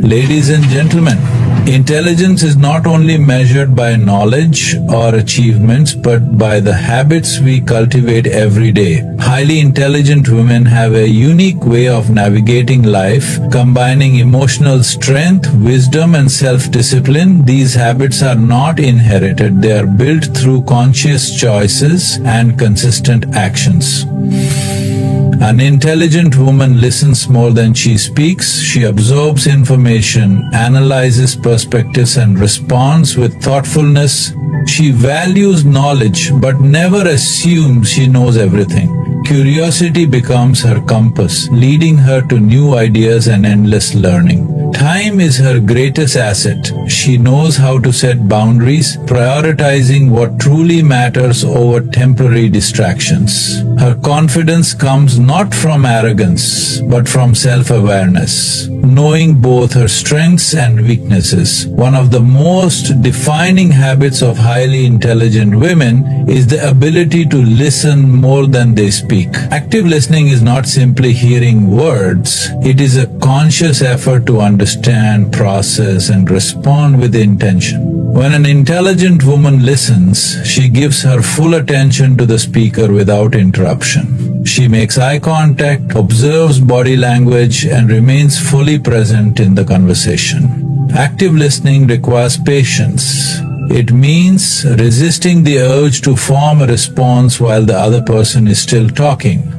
Ladies and gentlemen, intelligence is not only measured by knowledge or achievements but by the habits we cultivate every day. Highly intelligent women have a unique way of navigating life, combining emotional strength, wisdom, and self-discipline. These habits are not inherited, they are built through conscious choices and consistent actions. An intelligent woman listens more than she speaks. She absorbs information, analyzes perspectives, and responds with thoughtfulness. She values knowledge but never assumes she knows everything. Curiosity becomes her compass, leading her to new ideas and endless learning. Time is her greatest asset. She knows how to set boundaries, prioritizing what truly matters over temporary distractions. Her confidence comes not from arrogance, but from self-awareness, knowing both her strengths and weaknesses. One of the most defining habits of highly intelligent women is the ability to listen more than they speak. Active listening is not simply hearing words, it is a conscious effort to understand, process, and respond with intention. When an intelligent woman listens, she gives her full attention to the speaker without interruption. She makes eye contact, observes body language, and remains fully present in the conversation. Active listening requires patience. It means resisting the urge to form a response while the other person is still talking.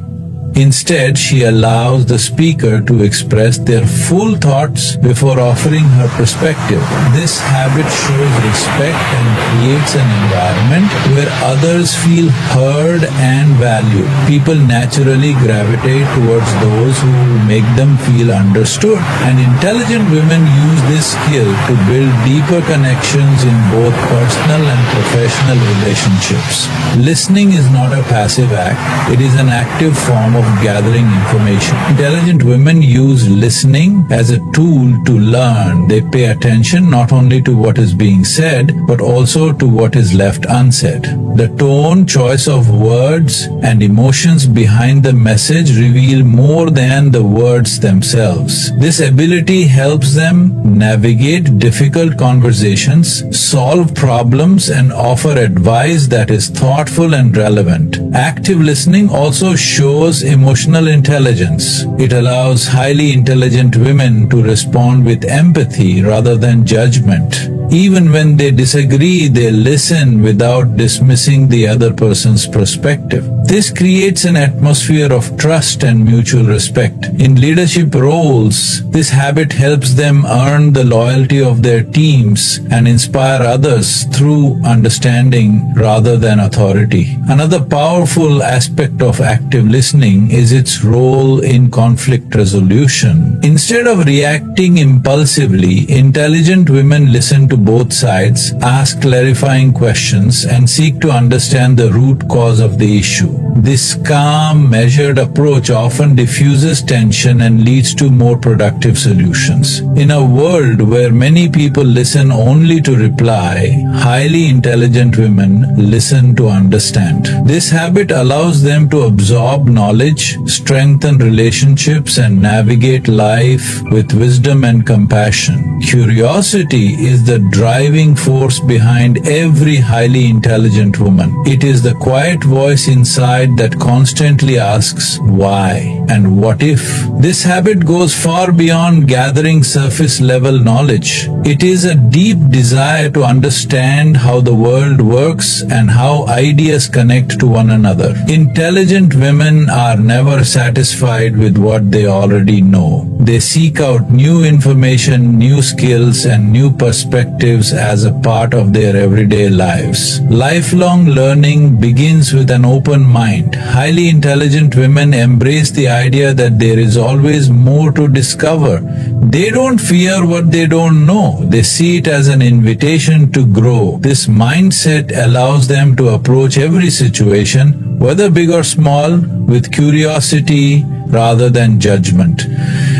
Instead, she allows the speaker to express their full thoughts before offering her perspective. This habit shows respect and creates an environment where others feel heard and valued. People naturally gravitate towards those who make them feel understood, and intelligent women use this skill to build deeper connections in both personal and professional relationships. Listening is not a passive act, it is an active form of gathering information. Intelligent women use listening as a tool to learn. They pay attention not only to what is being said, but also to what is left unsaid. The tone, choice of words, and emotions behind the message reveal more than the words themselves. This ability helps them navigate difficult conversations, solve problems, and offer advice that is thoughtful and relevant. Active listening also shows emotional intelligence. It allows highly intelligent women to respond with empathy rather than judgment. Even when they disagree, they listen without dismissing the other person's perspective. This creates an atmosphere of trust and mutual respect. In leadership roles, this habit helps them earn the loyalty of their teams and inspire others through understanding rather than authority. Another powerful aspect of active listening is its role in conflict resolution. Instead of reacting impulsively, intelligent women listen to both sides, ask clarifying questions, and seek to understand the root cause of the issue. This calm, measured approach often diffuses tension and leads to more productive solutions. In a world where many people listen only to reply, highly intelligent women listen to understand. This habit allows them to absorb knowledge, strengthen relationships, and navigate life with wisdom and compassion. Curiosity is the driving force behind every highly intelligent woman. It is the quiet voice inside that constantly asks why and what if. This habit goes far beyond gathering surface level knowledge. It is a deep desire to understand how the world works and how ideas connect to one another. Intelligent women are never satisfied with what they already know. They seek out new information, new skills, and new perspectives as a part of their everyday lives. Lifelong learning begins with an open mind. Highly intelligent women embrace the idea that there is always more to discover. They don't fear what they don't know. They see it as an invitation to grow. This mindset allows them to approach every situation, whether big or small, with curiosity rather than judgment.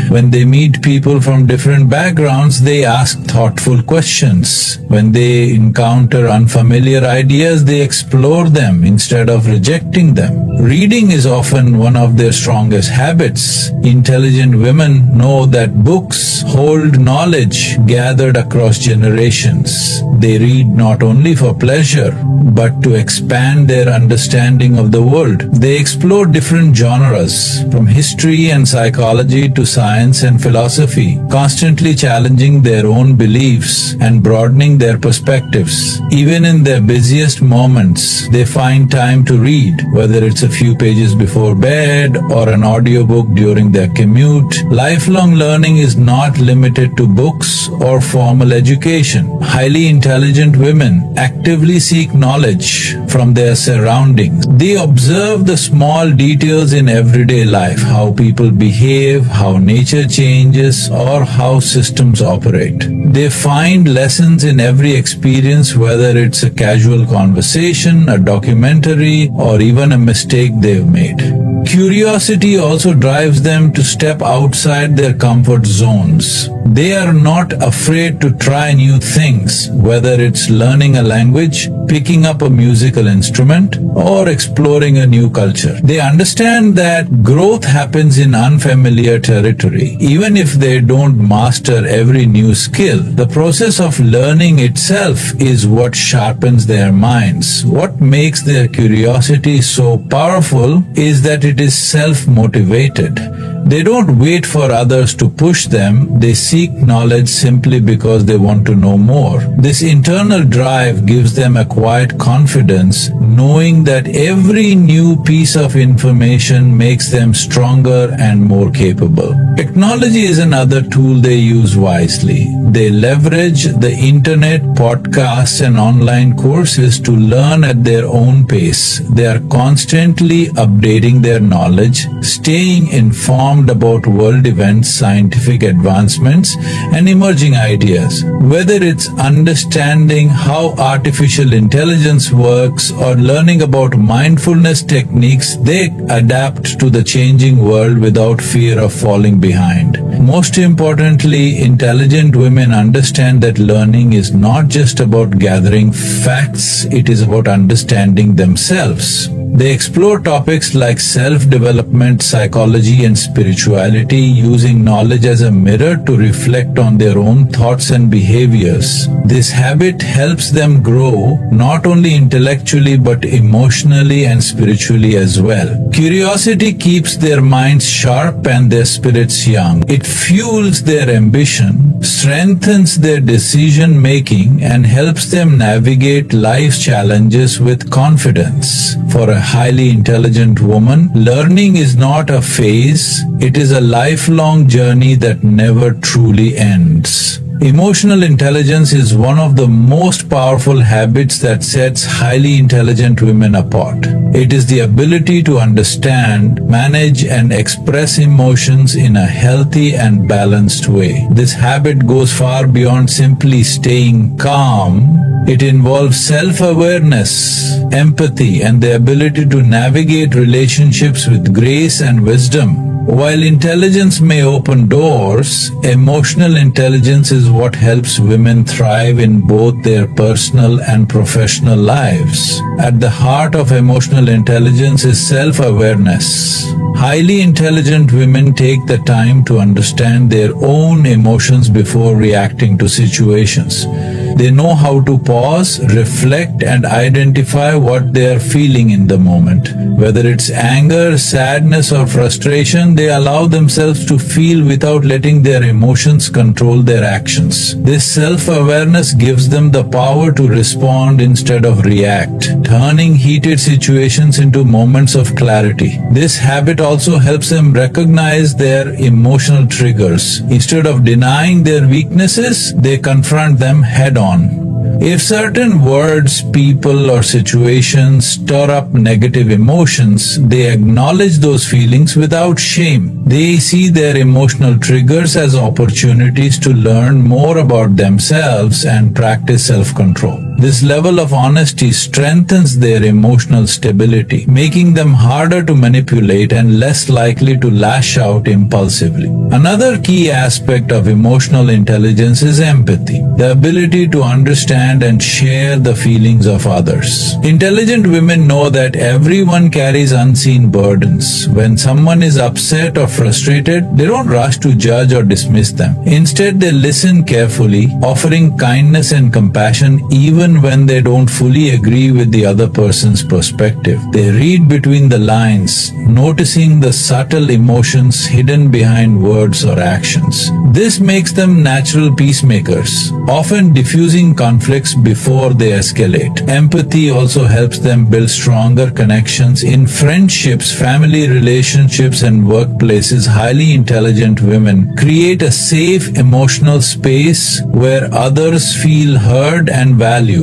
When they meet people from different backgrounds, they ask thoughtful questions. When they encounter unfamiliar ideas, they explore them instead of rejecting them. Reading is often one of their strongest habits. Intelligent women know that books hold knowledge gathered across generations. They read not only for pleasure, but to expand their understanding of the world. They explore different genres, from history and psychology to science and philosophy, constantly challenging their own beliefs and broadening their perspectives. Even in their busiest moments, they find time to read, whether it's a few pages before bed or an audiobook during their commute. Lifelong learning is not limited to books or formal education. Highly intelligent women actively seek knowledge from their surroundings. They observe the small details in everyday life, how people behave, how nature changes, or how systems operate. They find lessons in every experience, whether it's a casual conversation, a documentary, or even a mistake they've made. Curiosity also drives them to step outside their comfort zones. They are not afraid to try new things, whether it's learning a language, picking up a musical instrument, or exploring a new culture. They understand that growth happens in unfamiliar territory. Even if they don't master every new skill, the process of learning itself is what sharpens their minds. What makes their curiosity so powerful is that it is self-motivated. They don't wait for others to push them, they seek knowledge simply because they want to know more. This internal drive gives them a quiet confidence, knowing that every new piece of information makes them stronger and more capable. Technology is another tool they use wisely. They leverage the internet, podcasts, and online courses to learn at their own pace. They are constantly updating their knowledge, staying informed about world events, scientific advancements, and emerging ideas. Whether it's understanding how artificial intelligence works or learning about mindfulness techniques, they adapt to the changing world without fear of falling behind. Most importantly, intelligent women understand that learning is not just about gathering facts, it is about understanding themselves. They explore topics like self-development, psychology, and spirituality, using knowledge as a mirror to reflect on their own thoughts and behaviors. This habit helps them grow not only intellectually but emotionally and spiritually as well. Curiosity keeps their minds sharp and their spirits young. It fuels their ambition, strengthens their decision-making, and helps them navigate life's challenges with confidence. For a highly intelligent woman, learning is not a phase, it is a lifelong journey that never truly ends. Emotional intelligence is one of the most powerful habits that sets highly intelligent women apart. It is the ability to understand, manage, and express emotions in a healthy and balanced way. This habit goes far beyond simply staying calm. It involves self-awareness, empathy, and the ability to navigate relationships with grace and wisdom. While intelligence may open doors, emotional intelligence is what helps women thrive in both their personal and professional lives. At the heart of emotional intelligence is self-awareness. Highly intelligent women take the time to understand their own emotions before reacting to situations. They know how to pause, reflect, and identify what they are feeling in the moment. Whether it's anger, sadness, or frustration, they allow themselves to feel without letting their emotions control their actions. This self-awareness gives them the power to respond instead of react, turning heated situations into moments of clarity. This habit also helps them recognize their emotional triggers. Instead of denying their weaknesses, they confront them head-on. If certain words, people, or situations stir up negative emotions, they acknowledge those feelings without shame. They see their emotional triggers as opportunities to learn more about themselves and practice self-control. This level of honesty strengthens their emotional stability, making them harder to manipulate and less likely to lash out impulsively. Another key aspect of emotional intelligence is empathy, the ability to understand and share the feelings of others. Intelligent women know that everyone carries unseen burdens. When someone is upset or frustrated, they don't rush to judge or dismiss them. Instead, they listen carefully, offering kindness and compassion even when they don't fully agree with the other person's perspective. They read between the lines, noticing the subtle emotions hidden behind words or actions. This makes them natural peacemakers, often diffusing conflicts before they escalate. Empathy also helps them build stronger connections in friendships, family relationships, and workplaces. Highly intelligent women create a safe emotional space where others feel heard and valued.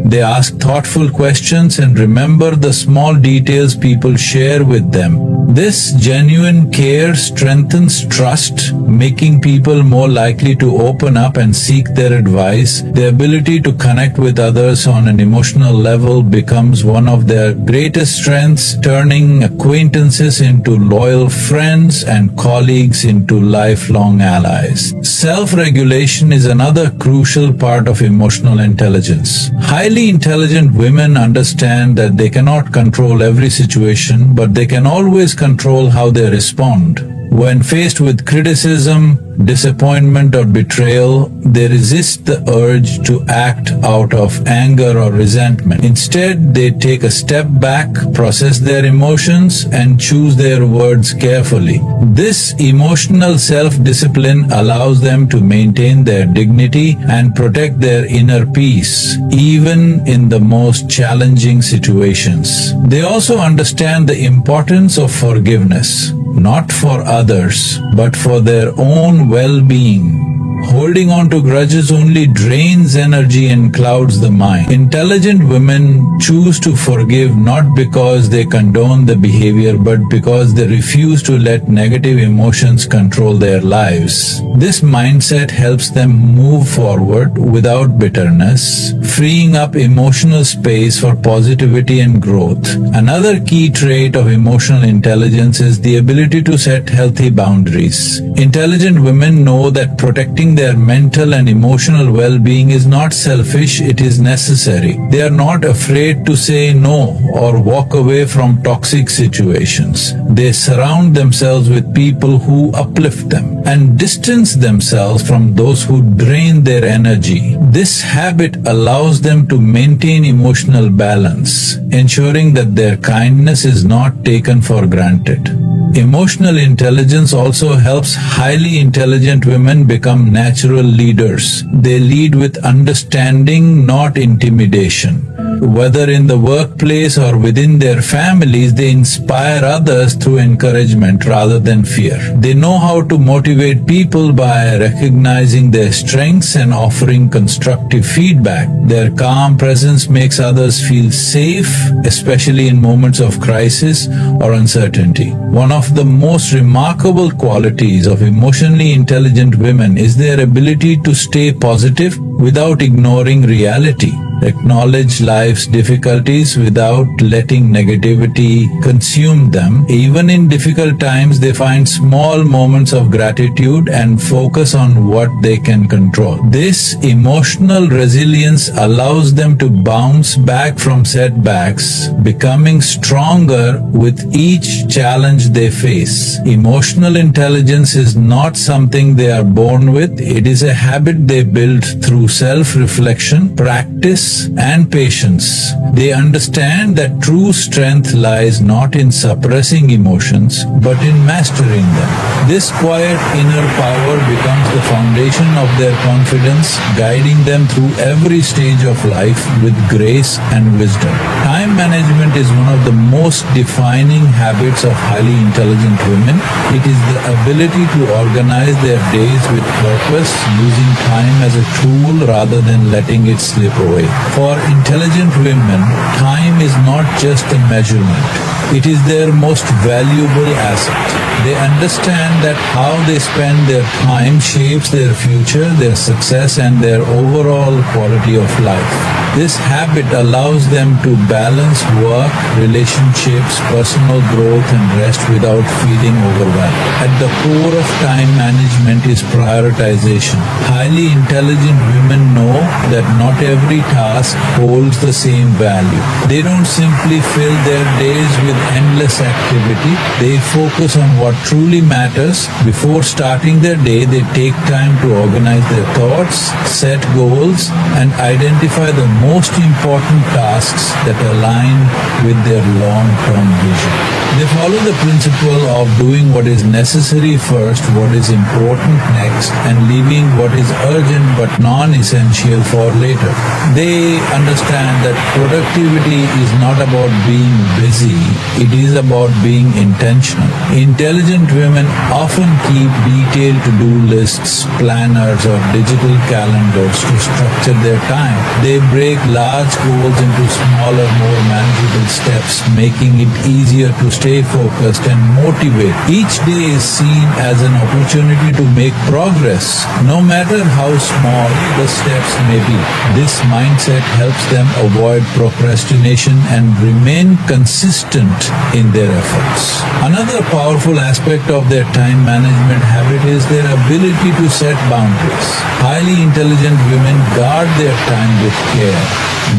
They ask thoughtful questions and remember the small details people share with them. This genuine care strengthens trust, making people more likely to open up and seek their advice. The ability to connect with others on an emotional level becomes one of their greatest strengths, turning acquaintances into loyal friends and colleagues into lifelong allies. Self-regulation is another crucial part of emotional intelligence. Highly intelligent women understand that they cannot control every situation, but they can always control how they respond. When faced with criticism, disappointment, or betrayal, they resist the urge to act out of anger or resentment. Instead, they take a step back, process their emotions, and choose their words carefully. This emotional self-discipline allows them to maintain their dignity and protect their inner peace, even in the most challenging situations. They also understand the importance of forgiveness, not for others, but for their own well-being. Holding on to grudges only drains energy and clouds the mind. Intelligent women choose to forgive not because they condone the behavior, but because they refuse to let negative emotions control their lives. This mindset helps them move forward without bitterness, freeing up emotional space for positivity and growth. Another key trait of emotional intelligence is the ability to set healthy boundaries. Intelligent women know that protecting their mental and emotional well-being is not selfish, it is necessary. They are not afraid to say no or walk away from toxic situations. They surround themselves with people who uplift them and distance themselves from those who drain their energy. This habit allows them to maintain emotional balance, ensuring that their kindness is not taken for granted. Emotional intelligence also helps highly intelligent women become natural leaders. They lead with understanding, not intimidation. Whether in the workplace or within their families, they inspire others through encouragement rather than fear. They know how to motivate people by recognizing their strengths and offering constructive feedback. Their calm presence makes others feel safe, especially in moments of crisis or uncertainty. One of the most remarkable qualities of emotionally intelligent women is their ability to stay positive without ignoring reality. Acknowledge life's difficulties without letting negativity consume them. Even in difficult times, they find small moments of gratitude and focus on what they can control. This emotional resilience allows them to bounce back from setbacks, becoming stronger with each challenge they face. Emotional intelligence is not something they are born with. It is a habit they build through self-reflection, practice, and patience. They understand that true strength lies not in suppressing emotions, but in mastering them. This quiet inner power becomes the foundation of their confidence, guiding them through every stage of life with grace and wisdom. Time management is one of the most defining habits of highly intelligent women. It is the ability to organize their days with purpose, using time as a tool rather than letting it slip away. For intelligent women, time is not just a measurement. It is their most valuable asset. They understand that how they spend their time shapes their future, their success, and their overall quality of life. This habit allows them to balance work, relationships, personal growth, and rest without feeling overwhelmed. At the core of time management is prioritization. Highly intelligent women know that not every task holds the same value. They don't simply fill their days with endless activity. They focus on what truly matters. Before starting their day, they take time to organize their thoughts, set goals, and identify the most important tasks that align with their long-term vision. They follow the principle of doing what is necessary first, what is important next, and leaving what is urgent but non-essential for later. They understand that productivity is not about being busy, it is about being intentional. Intelligent women often keep detailed to-do lists, planners, or digital calendars to structure their time. They break large goals into smaller, more manageable steps, making it easier to stay focused and motivated. Each day is seen as an opportunity to make progress, no matter how small the steps may be. This mindset helps them avoid procrastination and remain consistent in their efforts. Another powerful aspect of their time management habit is their ability to set boundaries. Highly intelligent women guard their time with care,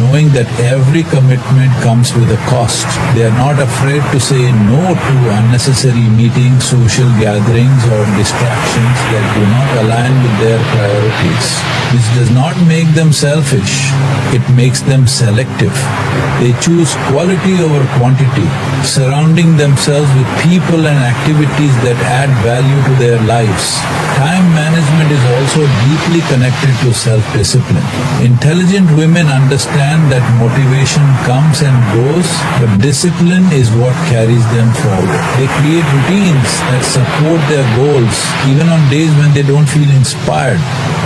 knowing that every commitment comes with a cost. They are not afraid to say no to unnecessary meetings, social gatherings, or distractions that do not align with their priorities. This does not make them selfish. It makes them selective. They choose quality over quantity, surrounding themselves with people and activities that add value to their lives. Time management is also deeply connected to self-discipline. Intelligent women understand that motivation comes and goes, but discipline is what carries them forward. They create routines that support their goals, even on days when they don't feel inspired.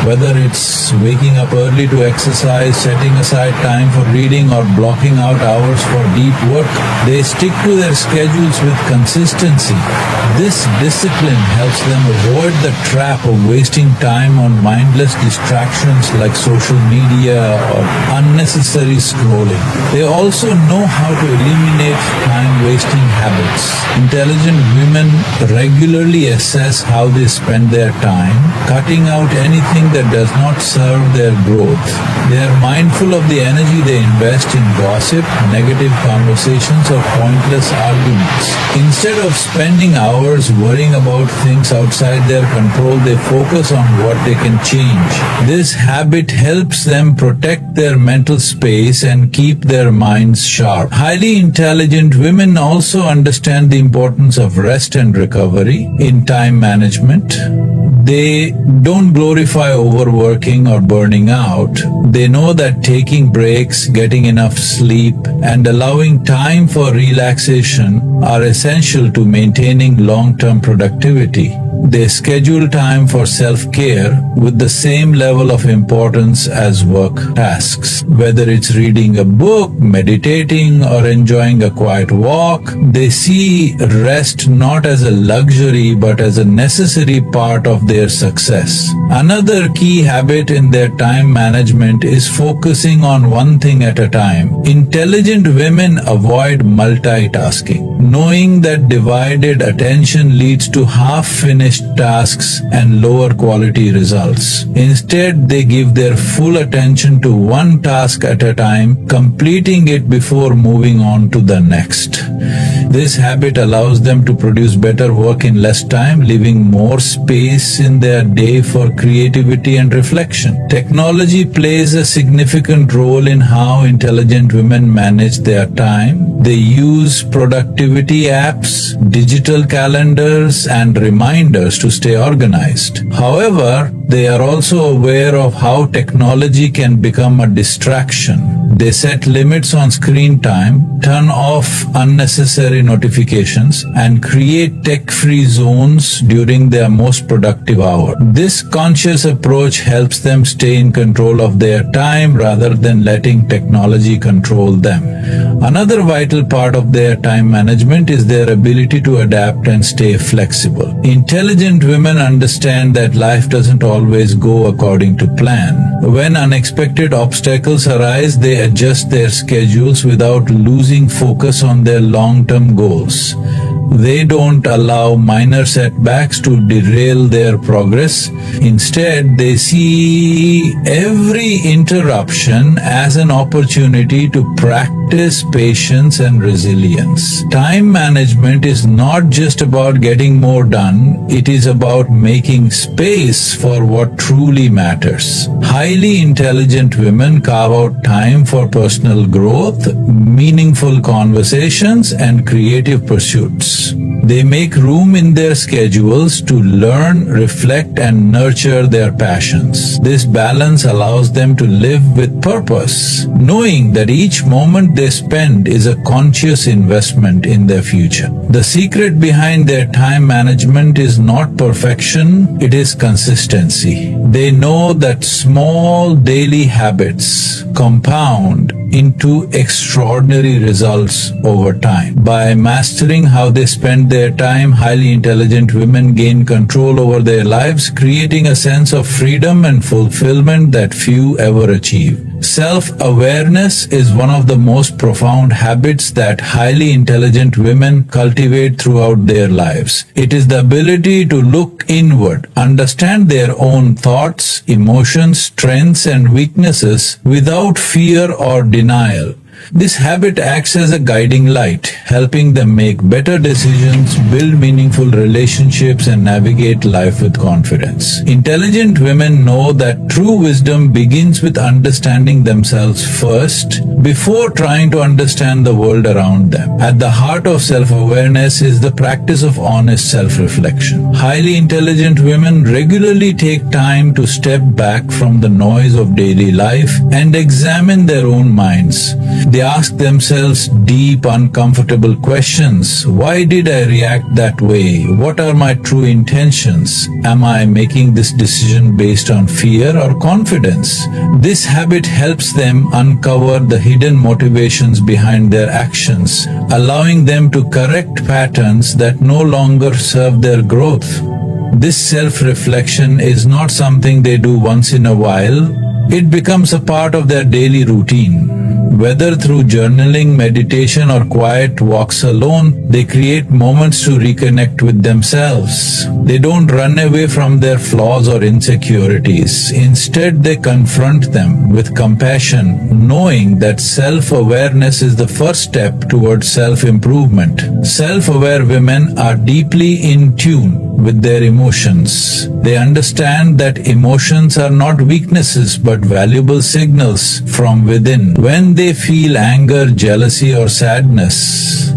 Whether it's waking up early to exercise, setting aside time for reading, or blocking out hours for deep work, they stick to their schedules with consistency. This discipline helps them avoid the trap of wasting time on mindless distractions like social media or unnecessary scrolling. They also know how to eliminate time-wasting habits. Intelligent women regularly assess how they spend their time, cutting out anything that does not serve their growth. They are mindful of the energy they invest in gossip, negative conversations, or pointless arguments. Instead of spending hours worrying about things outside their control, they focus on what they can change. This habit helps them protect their mental space and keep their minds sharp. Highly intelligent women also understand the importance of rest and recovery in time management. They don't glorify overworking or burning out. They know that taking breaks, getting enough sleep, and allowing time for relaxation are essential to maintaining long-term productivity. They schedule time for self-care with the same level of importance as work tasks. Whether it's reading a book, meditating, or enjoying a quiet walk, they see rest not as a luxury but as a necessary part of their success. Another key habit in their time management is focusing on one thing at a time. Intelligent women avoid multitasking, knowing that divided attention leads to half-finished tasks and lower quality results. Instead, they give their full attention to one task at a time, completing it before moving on to the next. This habit allows them to produce better work in less time, leaving more space in their day for creativity and reflection. Technology plays a significant role in how intelligent women manage their time. They use productivity apps, digital calendars, and reminders reminders to stay organized. However, they are also aware of how technology can become a distraction. They set limits on screen time, turn off unnecessary notifications, and create tech-free zones during their most productive hour. This conscious approach helps them stay in control of their time rather than letting technology control them. Another vital part of their time management is their ability to adapt and stay flexible. Intelligent women understand that life doesn't always go according to plan. When unexpected obstacles arise, they adjust their schedules without losing focus on their long-term goals. They don't allow minor setbacks to derail their progress. Instead, they see every interruption as an opportunity to practice patience and resilience. Time management is not just about getting more done, it is about making space for what truly matters. Highly intelligent women carve out time for personal growth, meaningful conversations, and creative pursuits. They make room in their schedules to learn, reflect, and nurture their passions. This balance allows them to live with purpose, knowing that each moment they spend is a conscious investment in their future. The secret behind their time management is not perfection, it is consistency. They know that small daily habits compound into extraordinary results over time. By mastering how they spend their time, highly intelligent women gain control over their lives, creating a sense of freedom and fulfillment that few ever achieve. Self-awareness is one of the most profound habits that highly intelligent women cultivate throughout their lives. It is the ability to look inward, understand their own thoughts, emotions, strengths, and weaknesses without fear or denial. This habit acts as a guiding light, helping them make better decisions, build meaningful relationships, and navigate life with confidence. Intelligent women know that true wisdom begins with understanding themselves first, before trying to understand the world around them. At the heart of self-awareness is the practice of honest self-reflection. Highly intelligent women regularly take time to step back from the noise of daily life and examine their own minds. They ask themselves deep, uncomfortable questions. Why did I react that way? What are my true intentions? Am I making this decision based on fear or confidence? This habit helps them uncover the hidden motivations behind their actions, allowing them to correct patterns that no longer serve their growth. This self-reflection is not something they do once in a while. It becomes a part of their daily routine. Whether through journaling, meditation, or quiet walks alone, they create moments to reconnect with themselves. They don't run away from their flaws or insecurities. Instead, they confront them with compassion, knowing that self-awareness is the first step towards self-improvement. Self-aware women are deeply in tune with their emotions. They understand that emotions are not weaknesses but valuable signals from within. When they feel anger, jealousy, or sadness,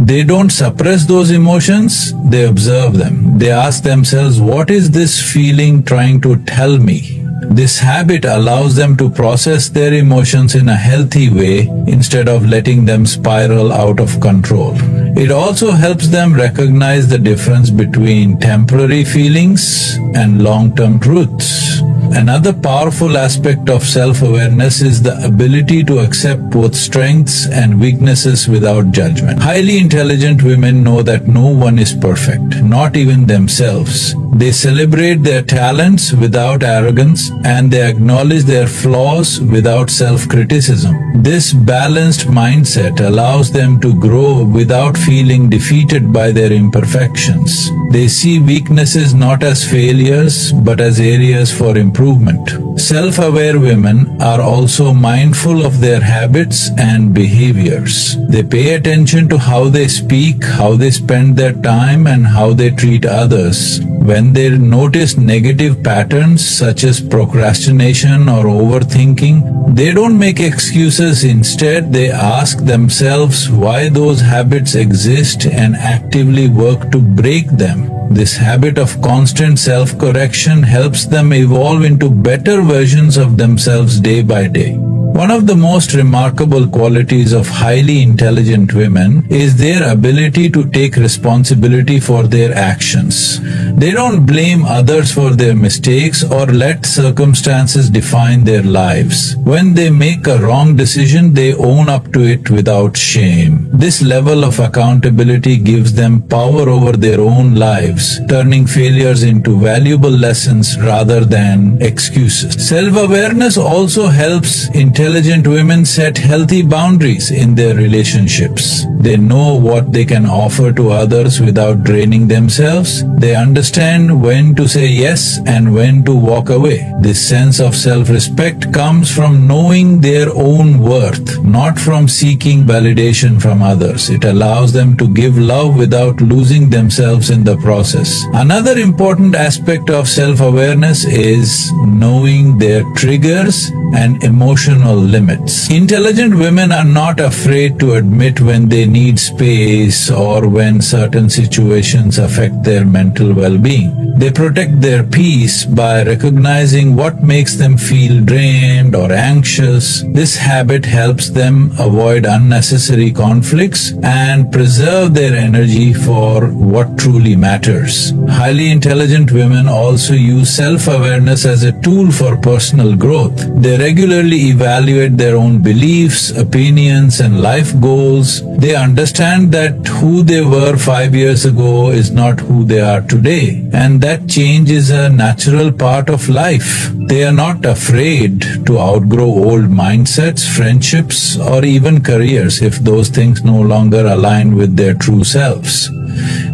they don't suppress those emotions, they observe them. They ask themselves, what is this feeling trying to tell me? This habit allows them to process their emotions in a healthy way instead of letting them spiral out of control. It also helps them recognize the difference between temporary feelings and long-term truths. Another powerful aspect of self-awareness is the ability to accept both strengths and weaknesses without judgment. Highly intelligent women know that no one is perfect, not even themselves. They celebrate their talents without arrogance, and they acknowledge their flaws without self-criticism. This balanced mindset allows them to grow without feeling defeated by their imperfections. They see weaknesses not as failures but as areas for improvement. Self-aware women are also mindful of their habits and behaviors. They pay attention to how they speak, how they spend their time, and how they treat others. When they notice negative patterns such as procrastination or overthinking, they don't make excuses. Instead, they ask themselves why those habits exist and actively work to break them. This habit of constant self-correction helps them evolve into better versions of themselves day by day. One of the most remarkable qualities of highly intelligent women is their ability to take responsibility for their actions. They don't blame others for their mistakes or let circumstances define their lives. When they make a wrong decision, they own up to it without shame. This level of accountability gives them power over their own lives, turning failures into valuable lessons rather than excuses. Self-awareness also helps intelligent women set healthy boundaries in their relationships. They know what they can offer to others without draining themselves. They understand when to say yes and when to walk away. This sense of self-respect comes from knowing their own worth, not from seeking validation from others. It allows them to give love without losing themselves in the process. Another important aspect of self-awareness is knowing their triggers and emotional limits. Intelligent women are not afraid to admit when they need space or when certain situations affect their mental well-being. They protect their peace by recognizing what makes them feel drained or anxious. This habit helps them avoid unnecessary conflicts and preserve their energy for what truly matters. Highly intelligent women also use self-awareness as a tool for personal growth. They regularly evaluate their own beliefs, opinions, and life goals. They understand that who they were 5 years ago is not who they are today, and that change is a natural part of life. They are not afraid to outgrow old mindsets, friendships, or even careers if those things no longer align with their true selves.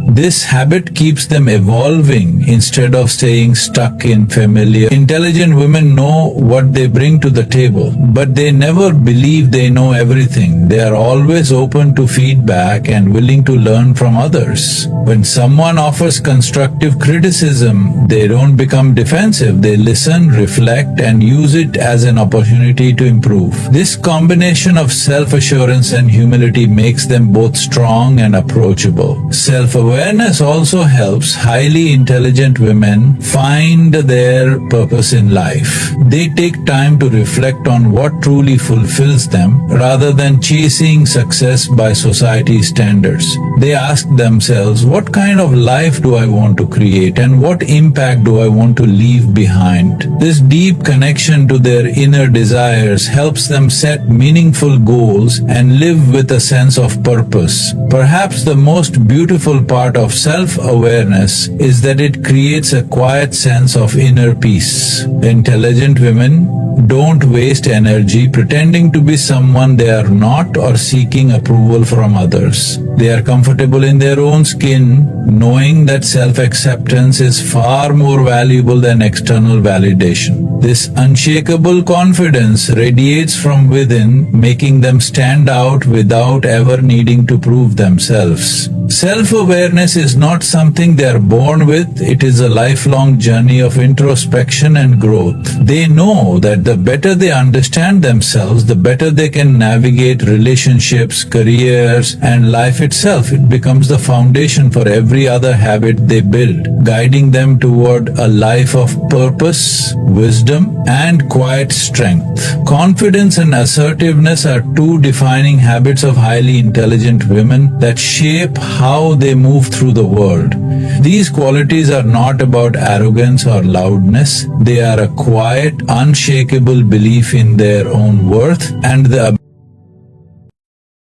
This habit keeps them evolving instead of staying stuck in familiar. Intelligent women know what they bring to the table, but they never believe they know everything. They are always open to feedback and willing to learn from others. When someone offers constructive criticism, they don't become defensive. They listen, reflect, and use it as an opportunity to improve. This combination of self-assurance and humility makes them both strong and approachable. Self-awareness also helps highly intelligent women find their purpose in life. They take time to reflect on what truly fulfills them rather than chasing success by society's standards. They ask themselves, what kind of life do I want to create and what impact do I want to leave behind? This deep connection to their inner desires helps them set meaningful goals and live with a sense of purpose. Perhaps the most beautiful part of self-awareness is that it creates a quiet sense of inner peace. Intelligent women don't waste energy pretending to be someone they are not or seeking approval from others. They are comfortable in their own skin, knowing that self-acceptance is far more valuable than external validation. This unshakable confidence radiates from within, making them stand out without ever needing to prove themselves. Self-awareness is not something they are born with, it is a lifelong journey of introspection and growth. They know that the better they understand themselves, the better they can navigate relationships, careers, and life itself. It becomes the foundation for every other habit they build, guiding them toward a life of purpose, wisdom, and quiet strength. Confidence and assertiveness are two defining habits of highly intelligent women that shape how they move through the world. These qualities are not about arrogance or loudness. They are a quiet, unshakable belief in their own worth and the